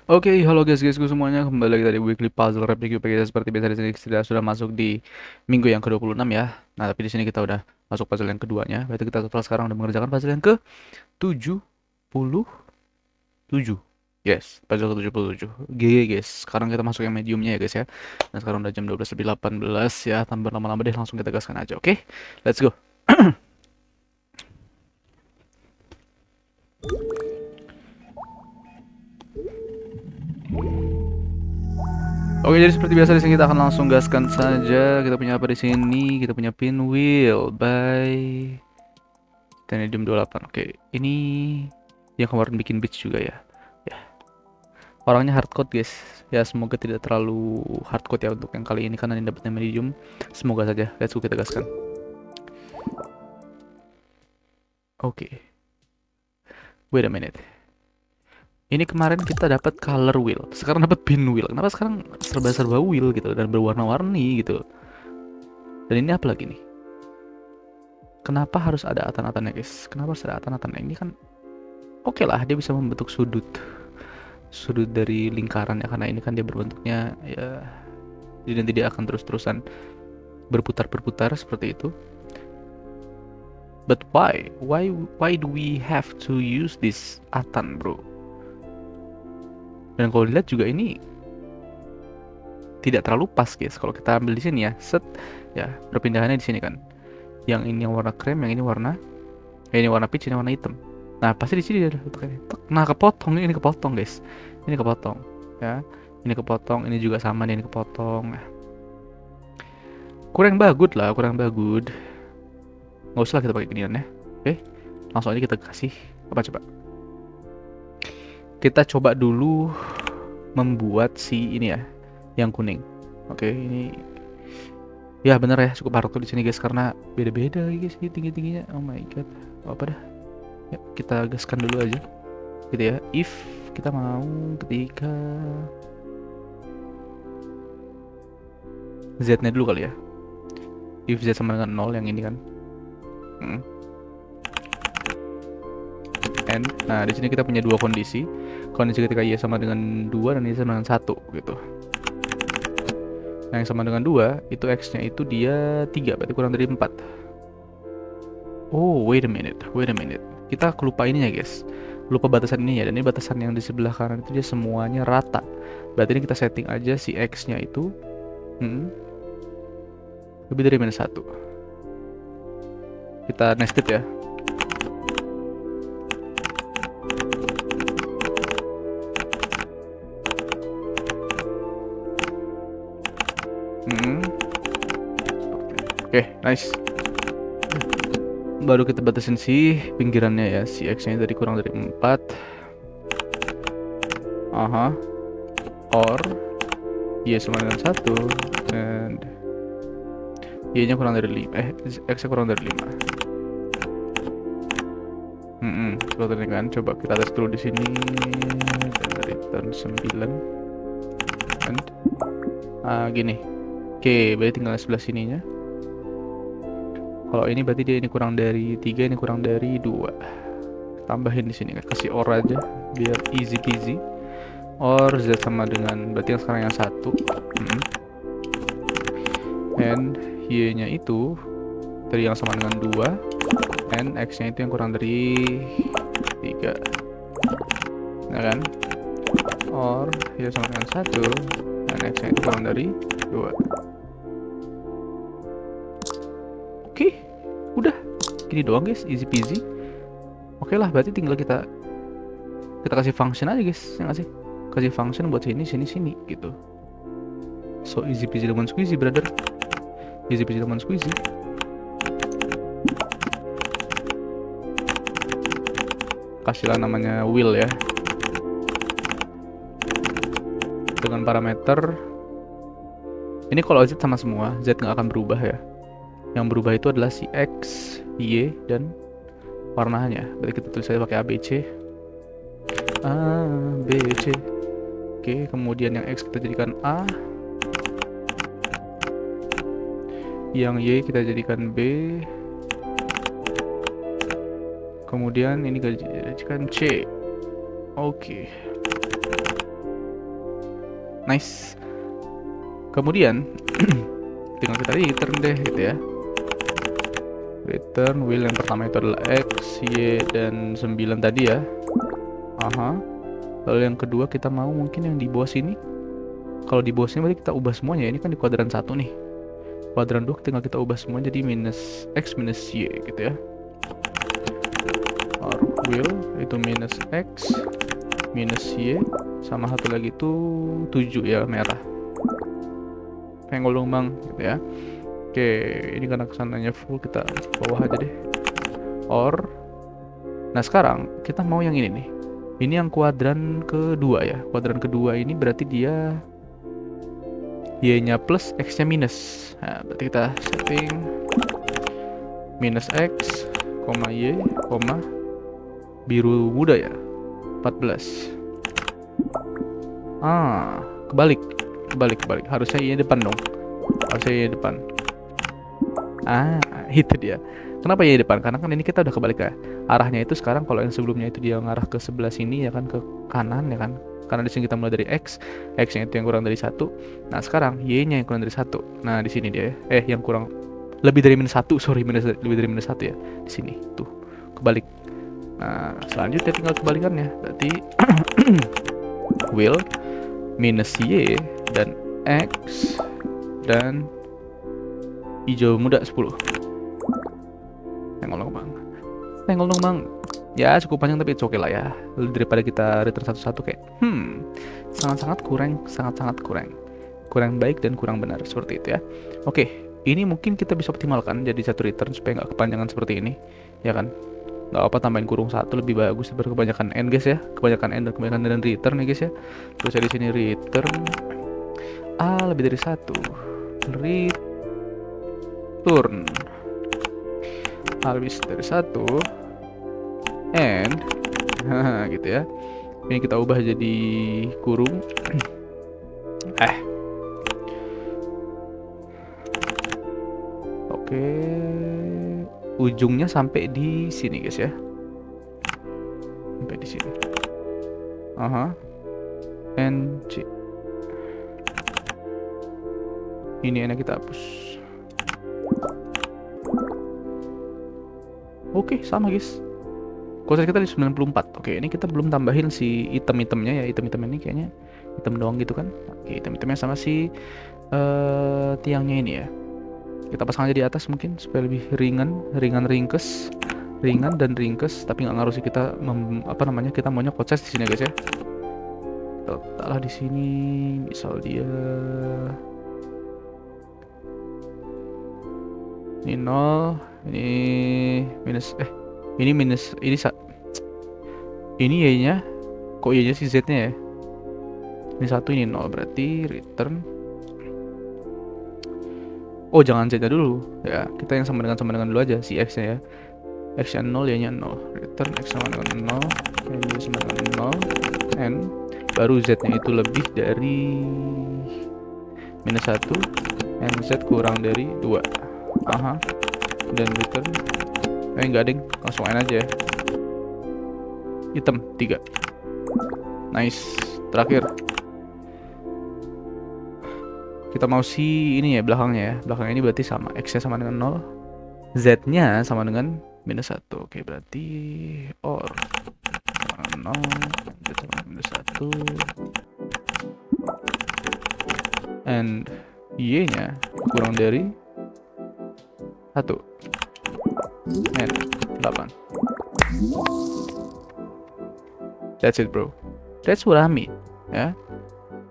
Oke, halo guys semuanya, kembali lagi dari Weekly Puzzle Review PGS. Seperti biasa di sini kita sudah masuk di minggu yang ke-26 ya. Nah, tapi di sini kita udah masuk puzzle yang keduanya. Berarti kita total sekarang udah mengerjakan puzzle yang ke-77. Yes, puzzle ke-77. GG guys. Sekarang kita masuk yang mediumnya ya guys ya. Nah, sekarang udah jam 12 lebih 18 ya. Tanpa lama-lama deh, langsung kita gaskan aja, oke? Let's go. Oke, jadi seperti biasa di sini kita akan langsung gaskan saja. Kita punya apa di sini? Kita punya pinwheel by Titanium 28. Oke, ini yang kemarin bikin beach juga ya. Ya, orangnya hardcode guys. Ya, semoga tidak terlalu hardcode ya untuk yang kali ini karena ini dapatnya medium. Semoga saja. Let's go, kita gaskan. Oke. Wait a minute. Ini kemarin kita dapat color wheel, sekarang dapat pinwheel. Kenapa sekarang serba-serba wheel gitu dan berwarna-warni gitu? Dan ini apa lagi nih? Kenapa harus ada atan-atannya guys? Kenapa harus ada atan-atannya? Ini kan oke lah, dia bisa membentuk sudut dari lingkaran ya, karena ini kan dia berbentuknya ya, jadi nanti dia akan terus-terusan berputar-berputar seperti itu. But why do we have to use this atan bro? Dan kalau dilihat juga ini tidak terlalu pas guys kalau kita ambil di sini ya. Set ya, perpindahannya di sini kan, yang ini yang warna krem, yang ini warna ini warna peach, ini warna hitam. Nah, pasti di sini ada letaknya. Nah, kepotong, ini kepotong, guys. Ini kepotong, ya. Ini kepotong, ini juga sama nih, ini kepotong. Nah, kurang bagus lah, kurang bagus. Nggak usah lah kita pakai ginian ya. Oke, langsung aja kita kasih apa coba? Kita coba dulu membuat si ini ya, yang kuning. Oke, ini ya bener ya, cukup hardcore di sini guys karena beda-beda guys ini tinggi-tingginya. Oh my god, apa dah? Ya, kita gaskan dulu aja. Gitu ya, if kita mau ketika z-nya dulu kali ya, if z sama dengan 0 yang ini kan. And nah di sini kita punya dua kondisi ketika y sama dengan 2 dan y sama dengan 1 gitu. Nah, yang sama dengan 2 itu x-nya itu dia 3, berarti kurang dari 4. Oh, wait a minute, kita lupa ininya guys, lupa batasan ini ya. Dan ini batasan yang di sebelah kanan itu dia semuanya rata. Berarti ini kita setting aja si x-nya itu lebih dari -1. Kita nested ya. Oke, nice. Baru kita batasin si pinggirannya ya, si x-nya tadi kurang dari 4. Or y sama dengan 1 and y nya kurang dari 5, x nya kurang dari 5. Seperti ini kan. Coba kita tes dulu di sini. Dan return 9 and gini. Oke, berarti tinggal sebelah sininya. Kalau ini berarti dia ini kurang dari 3, ini kurang dari 2. Tambahin di sini, kasih or aja biar easy peasy. Or z sama dengan berarti yang sekarang yang 1. And y-nya itu dari yang sama dengan 2 and x-nya itu yang kurang dari 3. Nah kan? Or y sama dengan 1 dan x-nya itu kurang dari 2. Oke, udah gini doang guys, easy peasy. Oke lah, berarti tinggal kita kasih function aja guys, ya nggak sih? Kasih function buat sini gitu. So easy peasy lemon squeezy brother, easy peasy lemon squeezy. Kasihlah namanya wheel ya, dengan parameter ini. Kalau z sama semua, z nggak akan berubah ya. Yang berubah itu adalah si x, y, dan warnanya. Berarti kita tulis saja pakai ABC. ABC. Oke, kemudian yang x kita jadikan A. Yang y kita jadikan B. Kemudian ini kita jadikan C. Oke. Nice. Kemudian tinggal kita return deh gitu ya. Return wheel yang pertama itu adalah X, Y, dan 9 tadi ya. Aha. Lalu yang kedua kita mau mungkin yang di bawah sini. Kalau di bawah sini berarti kita ubah semuanya. Ini kan di kuadran 1 nih. Kuadran 2 tinggal kita ubah semua jadi minus X minus Y gitu ya. Or wheel itu minus X minus Y, sama satu lagi itu 7 ya, merah. Pengen dong bang gitu ya. Oke, ini karena kesananya full, kita bawah aja deh. Or, nah sekarang kita mau yang ini nih. Ini yang kuadran kedua ya. Kuadran kedua ini berarti dia Y-nya plus, X-nya minus. Nah, berarti kita setting minus X, Y, biru muda ya, 14. Kebalik. Harusnya Y depan dong. Harusnya Y depan. Itu dia. Kenapa Y depan? Karena kan ini kita udah kebalik ya. Arahnya itu sekarang kalau yang sebelumnya itu dia ngarah ke sebelah sini ya kan, ke kanan ya kan. Karena di sini kita mulai dari X, X-nya itu yang kurang dari 1. Nah, sekarang Y-nya yang kurang dari 1. Nah, di sini dia yang kurang lebih dari minus 1, lebih dari minus 1 ya. Di sini tuh. Kebalik. Nah, selanjutnya tinggal kebalikannya. Berarti will minus Y dan X dan hijau muda 10. Nengol dong bang. Ya cukup panjang tapi oke lah ya. Daripada kita return satu-satu kayak sangat-sangat kurang. Kurang baik dan kurang benar seperti itu ya. Oke, ini mungkin kita bisa optimalkan jadi satu return supaya nggak kepanjangan seperti ini, ya kan? Nggak apa, tambahin kurung satu lebih bagus daripada kebanyakan end guys ya. Kebanyakan end dan kebanyakan dan return ya guys ya. Terus di sini return lebih dari 1. Return habis dari 1 and gitu ya. Ini kita ubah jadi kurung. Oke. Ujungnya sampai di sini guys ya. Sampai di sini. NC. Ini enak kita hapus. Oke, sama guys. Kuota kita di 94. Oke, ini kita belum tambahin si item-itemnya ya. Item-item ini kayaknya item doang gitu kan. Oke, item-itemnya sama si tiangnya ini ya. Kita pasang aja di atas mungkin supaya lebih ringan dan ringkes, tapi nggak ngaruh sih. Kita kita maunya coaches di sini guys ya. Letaklah di sini, misal dia ini 0, ini minus ini Y-nya kok Y-nya sih Z-nya ya. Ini 1, ini 0, berarti return. Oh, jangan Z-nya dulu ya. Kita yang sama dengan dulu aja, si X-nya ya. X-nya 0, Y-nya 0. Return X sama dengan 0, Y sama dengan 0, N. Baru Z-nya itu lebih dari minus 1, N Z kurang dari 2. Dan return enggak ding, langsung N aja ya. Item 3. Nice. Terakhir kita mau si ini ya, belakangnya ya. Belakangnya ini berarti sama, X-nya sama dengan 0, Z-nya sama dengan minus 1. Oke, berarti or 0, Z sama minus 1, and Y-nya kurang dari 1, and 8. That's it bro. That's what I mean ya.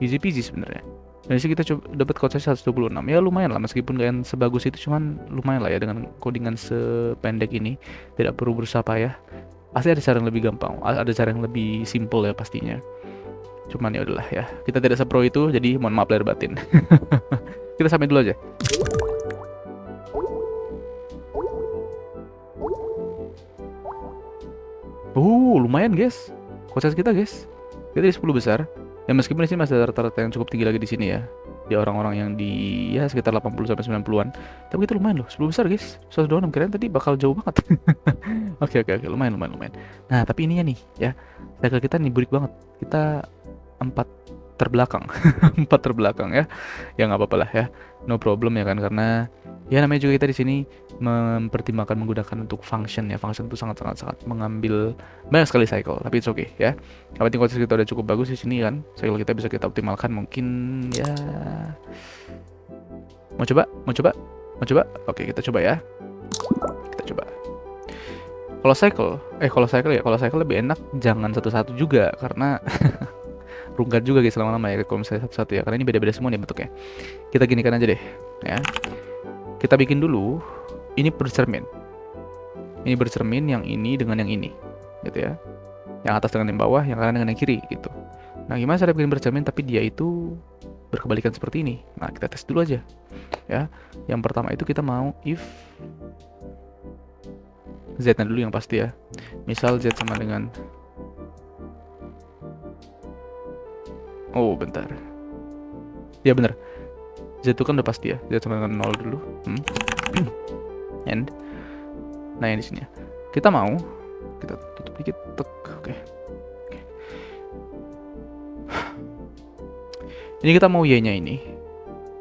Easy peasy sebenarnya. Dan sini kita coba dapat code 126. Ya lumayan lah, meskipun gak yang sebagus itu, cuman lumayan lah ya dengan codingan sependek ini. Tidak perlu berusaha payah. Pasti ada cara yang lebih gampang, ada cara yang lebih simple ya pastinya. Cuman ya udahlah ya. Kita tidak sepro itu, jadi mohon maaf lahir batin. Kita sampai dulu aja. Lumayan guys. Konsep kita guys. Kita di 10 besar. Ya meskipun di sini masih ada rata-rata yang cukup tinggi lagi di sini ya. Di orang-orang yang di ya sekitar 80 sampai 90-an. Tapi kita lumayan loh, 10 besar guys. 126 kirain tadi bakal jauh banget. Oke, lumayan. Nah, tapi ininya nih ya. Cycle kita nih burik banget. Kita 4 terbelakang. 4 terbelakang ya. Ya nggak apa-apa lah ya. No problem ya kan, karena ya namanya juga kita di sini mempertimbangkan menggunakan untuk function ya. Function itu sangat mengambil banyak sekali cycle, tapi it's okay ya. Yang penting kualitas kita udah cukup bagus di sini kan. Cycle kita bisa kita optimalkan mungkin ya. Mau coba? Mau coba? Mau coba? Oke, kita coba ya. Kita coba. Kalau cycle lebih enak jangan satu-satu juga karena rungkat juga guys lama-lama ya kalau misalnya satu-satu ya, karena ini beda-beda semua nih bentuknya. Kita ginikan aja deh ya. Kita bikin dulu ini bercermin. Ini bercermin yang ini dengan yang ini gitu ya. Yang atas dengan yang bawah, yang kanan dengan yang kiri gitu. Nah, gimana cara bikin bercermin tapi dia itu berkebalikan seperti ini? Nah, kita tes dulu aja ya. Yang pertama itu kita mau if Z-nya dulu yang pasti ya. Misal Z sama dengan, oh bentar, ya bener, Z itu kan udah pasti ya, Z sama dengan 0 dulu. And nah yang di sini ya, kita mau kita tutup dikit, oke. Ini kita mau y-nya ini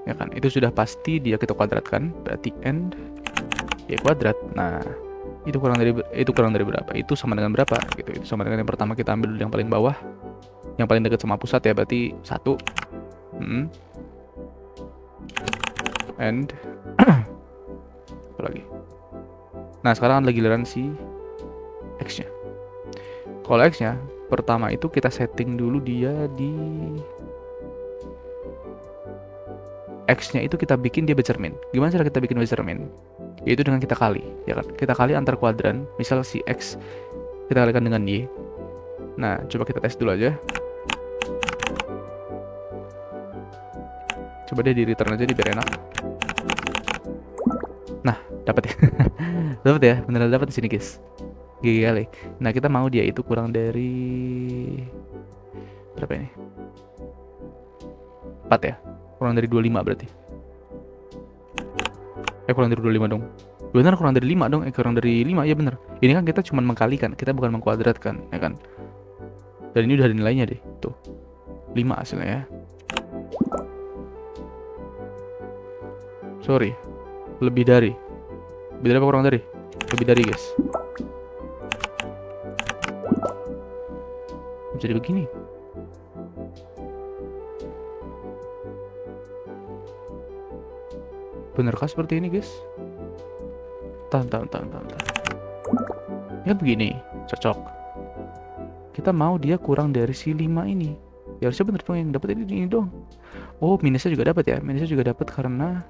ya kan, itu sudah pasti dia kita kuadratkan, berarti and y kuadrat. Nah, itu kurang dari berapa? Itu sama dengan berapa gitu. Itu sama dengan yang pertama kita ambil dulu yang paling bawah, yang paling dekat sama pusat ya, berarti 1. And apa lagi? Nah, sekarang lagi giliran si X-nya. Kalau X-nya pertama itu kita setting dulu dia di X-nya itu kita bikin dia bercermin. Gimana cara kita bikin bercermin? Yaitu dengan kita kali, ya kan? Kita kali antar kuadran. Misal si X kita kalikan dengan Y. Nah, coba kita tes dulu aja. Coba deh di return aja biar enak. Nah, dapat ya. Dapat ya, beneran dapat di sini, guys. GG kali. Nah, kita mau dia itu kurang dari berapa ini? 4 ya? Kurang dari 25 berarti. Kurang dari 25 dong. Benar, kurang dari 5 dong. Kurang dari 5, ya bener. Ini kan kita cuma mengkalikan, kita bukan mengkuadratkan, ya kan? Dan ini udah ada nilainya deh. Tuh. 5 hasilnya ya. Sorry. Lebih dari apa kurang dari? Lebih dari, guys. Jadi begini. Benerkah seperti ini, guys? Tahan. Ya begini, cocok. Kita mau dia kurang dari si 5 ini. Ya harusnya bener dong, yang dapat ini dong. Oh, minusnya juga dapat ya. Minusnya juga dapat karena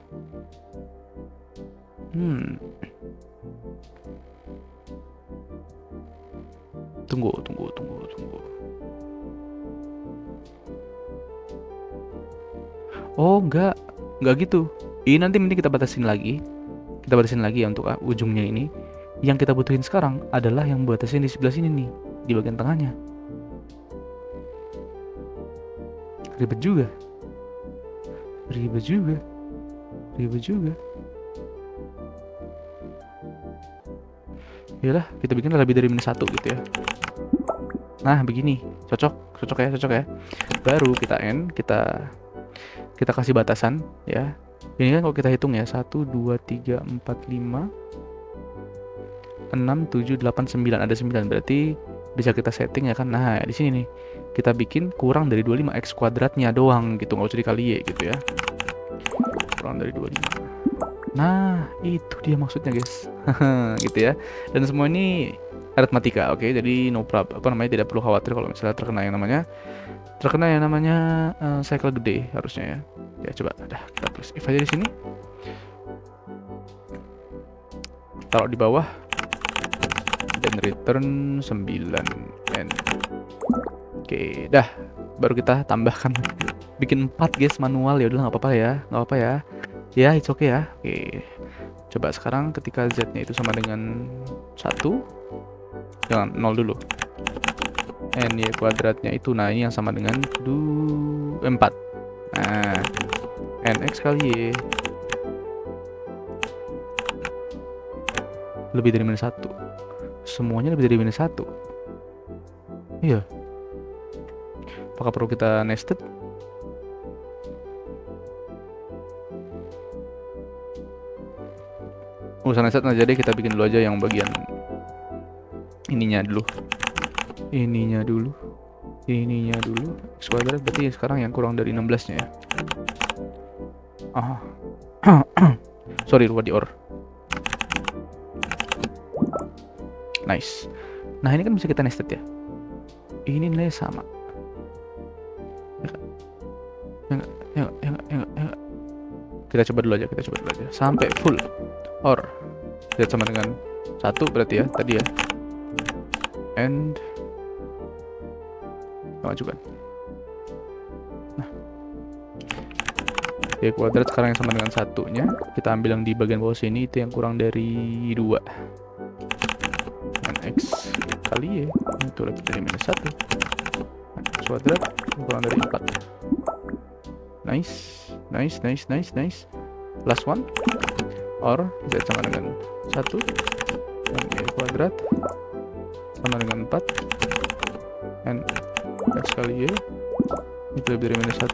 Tunggu. Oh, enggak gitu. Ini nanti mending kita batasin lagi. Kita batasin lagi ya untuk ujungnya ini. Yang kita butuhin sekarang adalah yang batasin di sebelah sini nih, di bagian tengahnya. Ribet juga. Yalah, kita bikin lebih dari -1 gitu ya. Nah, begini. Cocok ya. Baru kita end, kita kasih batasan ya. Ini kan kalau kita hitung ya, 1 2 3 4 5 6 7 8 9, ada 9, berarti bisa kita setting ya kan. Nah, di sini nih kita bikin kurang dari 25, X kuadratnya doang gitu, nggak usah dikali Y gitu ya. Kurang dari 25. Nah, itu dia maksudnya, guys. Gitu ya. Dan semua ini aritmatika, oke? Jadi no problem, tidak perlu khawatir kalau misalnya terkena yang namanya cycle gede harusnya ya. Ya coba, kita tulis if aja di sini. Taruh di bawah dan return 9 n. Oke, dah. Baru kita tambahkan bikin 4, guys, manual. Ya udah, nggak apa-apa ya. Ya, it's okay ya. Oke. Coba sekarang ketika Z-nya itu sama dengan 1, jangan 0 dulu. N Y kuadratnya itu, nah ini yang sama dengan 4. Nah, NX kali Y. Lebih dari -1. Semuanya lebih dari -1. Iya. Apakah perlu kita nested? Urusan set aja deh, kita bikin dulu aja yang bagian ininya dulu. Ininya dulu. X kuadrat berarti sekarang yang kurang dari 16-nya ya. Ah. Sorry, lupa di or. Nice. Nah, ini kan bisa kita nested ya. Ini nilai sama. Ya enggak. Kita coba dulu aja, sampai full. Or Z sama dengan 1 berarti ya tadi ya. And majukan. Nah, Y kuadrat sekarang yang sama dengan 1-nya. Kita ambil yang di bagian bawah sini, itu yang kurang dari 2. Dan X kali Y itu lebih dari minus 1. X kuadrat kurang dari 4. Nice. Last one. Or Z sama dengan 1 dan Y kuadrat sama dengan 4 and X kali Y itu lebih dari minus 1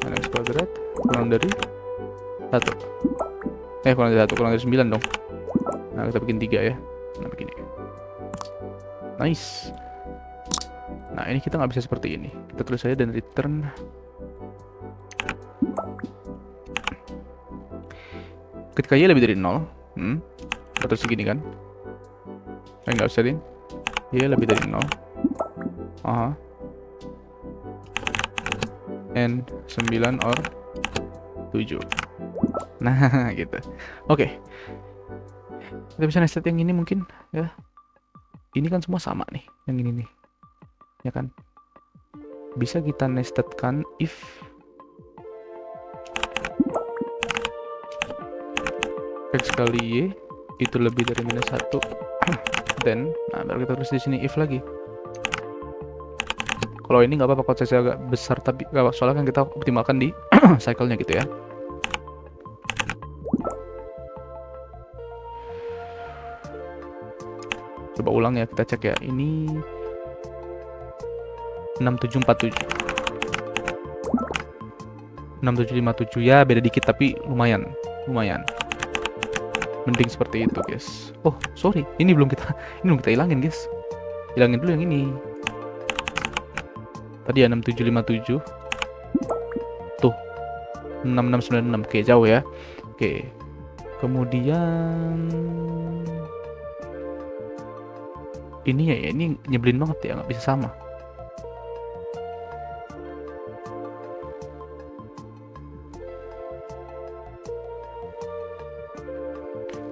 dan X kuadrat kurang dari 1. Kurang dari 9 dong. Nah, kita bikin 3 ya. Nah, begini. Nice. Nah, ini kita nggak bisa seperti ini. Kita tulis saja dan return ketika Y lebih dari 0. Terus segini kan. Nggak usah ding. Y lebih dari 0. N 9 or 7. Nah, gitu. Oke. Kita bisa nested yang ini mungkin ya. Ini kan semua sama nih, yang ini nih. Ya kan? Bisa kita nestedkan if X kali Y itu lebih dari minus 1. Then, nah baru kita tulis di sini if lagi. Kalau ini nggak apa-apa, kalau saya agak besar, tapi nggak apa, soalnya kan kita optimalkan di cycle-nya gitu ya. Coba ulang ya, kita cek ya. Ini 6747. 6757 ya, beda dikit tapi lumayan. Mending seperti itu, guys. Oh, sorry. Ini belum kita hilangin, guys. Hilangin dulu yang ini. Tadi ya 6757. Tuh. 6696. Oke, jauh ya. Oke. Kemudian ini ya, ini nyebelin banget ya, nggak bisa sama.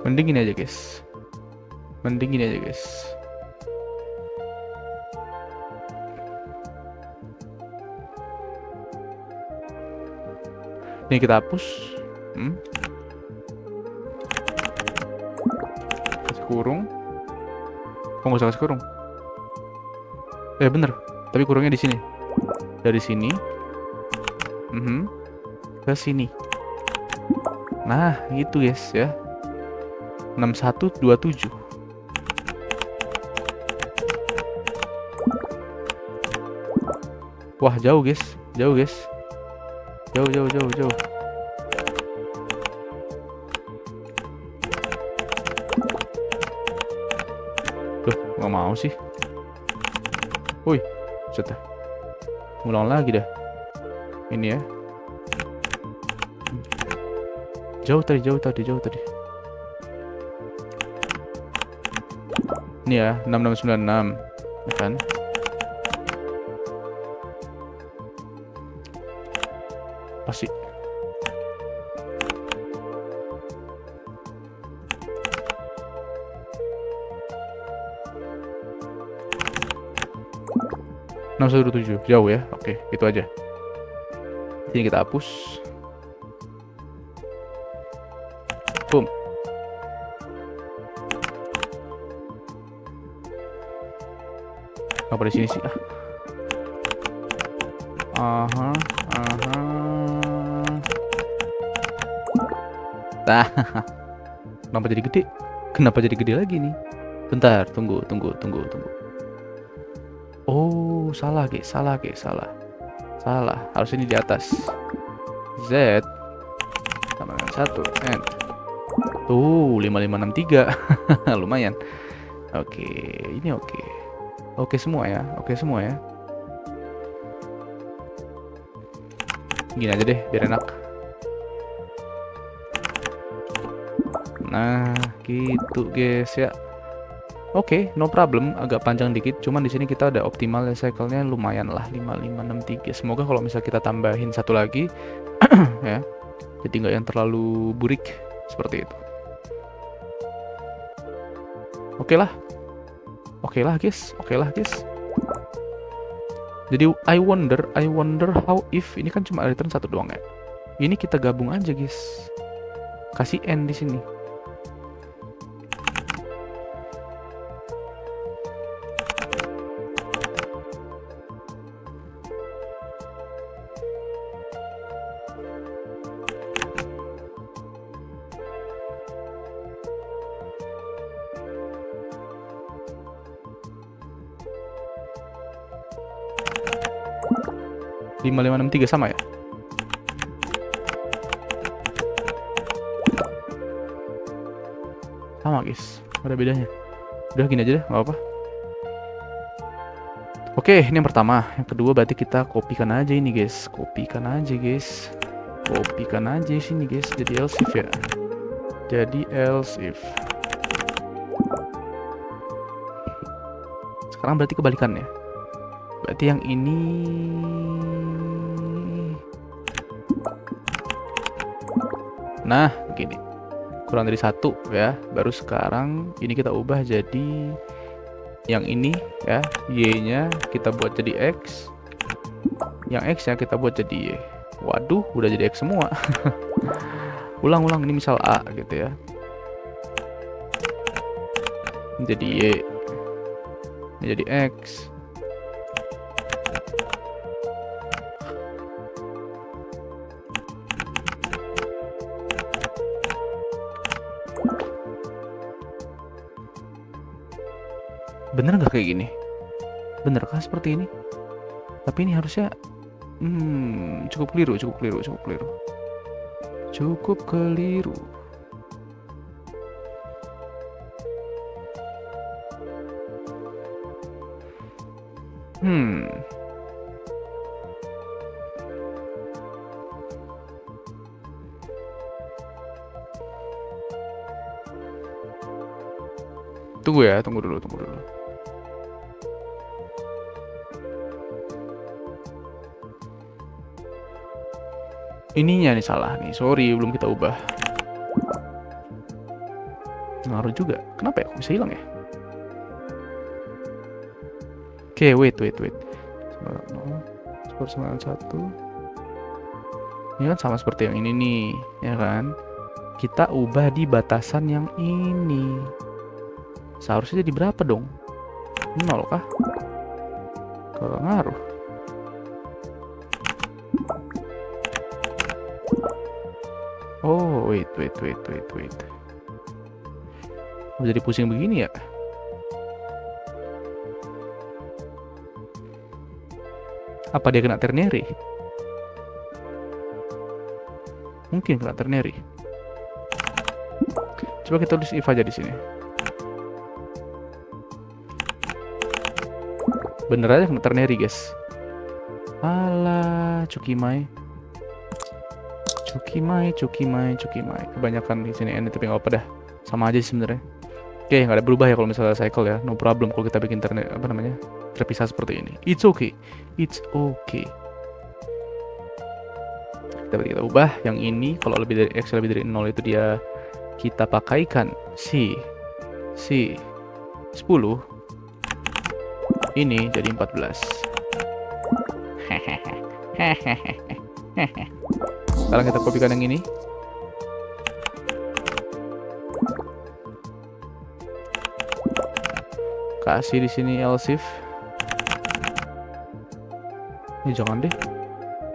Mending gini aja guys. Ini kita hapus. Kasih kurung. Kok nggak usah kasih kurung? Bener. Tapi kurungnya di sini. Dari sini. Ke sini. Nah, gitu guys ya. 6127. Wah, jauh guys. Jauh. Loh, nggak mau sih. Woi, sudah. Ulang lagi dah. Ini ya. Jauh tadi. Ini ya, 6696, ya kan? Pasti. tujuh, jauh ya. Oke, itu aja. Ini kita hapus. Boom. Apa di sini sih? Nah, kenapa jadi gede lagi nih? Bentar, tunggu. Oh, salah. Harus ini di atas. Z sama dengan 1 N Tuh, 5563. Lumayan. Oke, ini oke. Oke semua ya, oke semua ya. Gini aja deh, biar enak. Nah, gitu guys ya. Oke, no problem. Agak panjang dikit, cuman di sini kita ada optimal cycle-nya lumayan lah, 5563. Semoga kalau misal kita tambahin satu lagi ya, jadi nggak yang terlalu burik seperti itu. Oke lah. Oke lah guys, oke lah guys. Jadi I wonder how if ini kan cuma return satu doang ya. Ini kita gabung aja guys. Kasih N di sini. Lima lima enam tiga sama ya. Sama guys, ada bedanya. Udah gini aja deh, nggak apa-apa. Oke, ini yang pertama. Yang kedua berarti kita kopikan aja ini guys. Kopikan aja guys. Kopikan aja sini guys. Jadi else if ya. Jadi else if. Sekarang berarti kebalikannya. Berarti yang ini nah begini, kurang dari satu ya. Baru sekarang ini kita ubah jadi yang ini ya, Y-nya kita buat jadi X, yang X-nya kita buat jadi Y. Waduh, udah jadi X semua. Ulang-ulang, ini misal A gitu ya, jadi Y, ini jadi X. Bener nggak kayak gini? Bener kah seperti ini? Tapi ini harusnya cukup keliru. Cukup keliru. Tunggu ya, tunggu dulu. Ininya nih salah nih, sorry belum kita ubah. Ngaruh juga. Kenapa ya? Kok bisa hilang ya? Oke, wait. 991. Ini kan sama seperti yang ini nih, ya kan? Kita ubah di batasan yang ini. Seharusnya jadi berapa dong? 0 kah? Kalau ngaruh. Oh, wait. Jadi pusing begini ya? Apa dia kena ternary? Mungkin kena ternary. Coba kita tulis if aja di sini. Bener aja kena ternary, guys. Alah, Cukimai. Kebanyakan di sini N, tapi nggak apa dah. Sama aja sih sebenarnya. Oke, nggak ada berubah ya kalau misalnya cycle ya. No problem kalau kita bikin terpisah seperti ini. It's okay. Kita ubah yang ini. Kalau lebih dari X lebih dari 0 itu dia kita pakaikan si 10. Ini jadi 14. Sekarang kita kopikan yang ini. Kasih di sini else if. Ini jangan deh.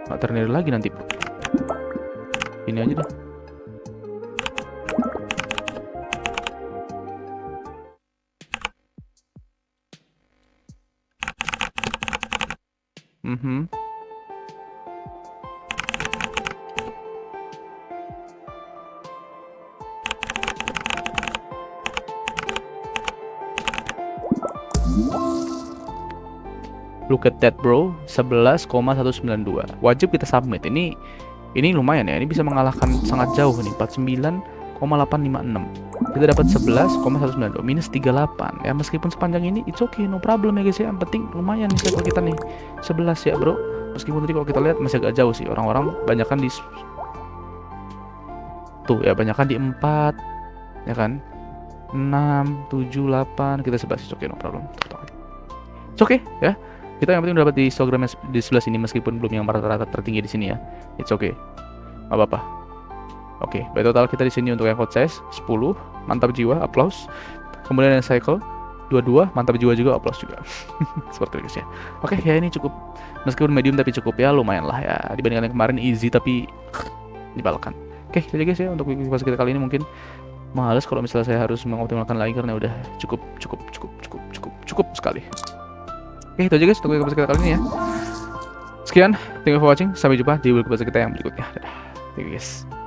Nggak ternary lagi nanti. Ini aja deh. Look at that bro, 11,192. Wajib kita submit. Ini lumayan ya. Ini bisa mengalahkan sangat jauh nih, 49,856. Kita dapat 11,192 minus 38. Ya meskipun sepanjang ini it's okay, no problem ya guys ya. Yang penting lumayan nih circle kita nih. 11 ya, bro. Meskipun tadi kalau kita lihat masih agak jauh sih. Orang-orang banyakan di tuh ya, banyakan di 4 ya kan. 6, 7, 8, kita 11. It's okay, no problem. It's okay ya. Kita yang penting dapat di histogram di sebelah sini meskipun belum yang rata-rata tertinggi di sini ya. It's okay. Enggak apa-apa. Oke, by total kita di sini untuk effort size 10, mantap jiwa, applause. Kemudian yang cycle 22, mantap jiwa juga, applause juga. Seperti itu guys ya. Oke, ya ini cukup. Meskipun medium tapi cukup ya, lumayan lah ya. Dibandingkan yang kemarin easy tapi dibalkan. Oke, itu aja guys ya untuk video kita kali ini. Mungkin males kalau misalnya saya harus mengoptimalkan lagi karena udah cukup sekali. Oke, itu aja guys untuk video kita kali ini ya. Sekian, thank you for watching. Sampai jumpa di video kita yang berikutnya. Dadah. Thank you guys.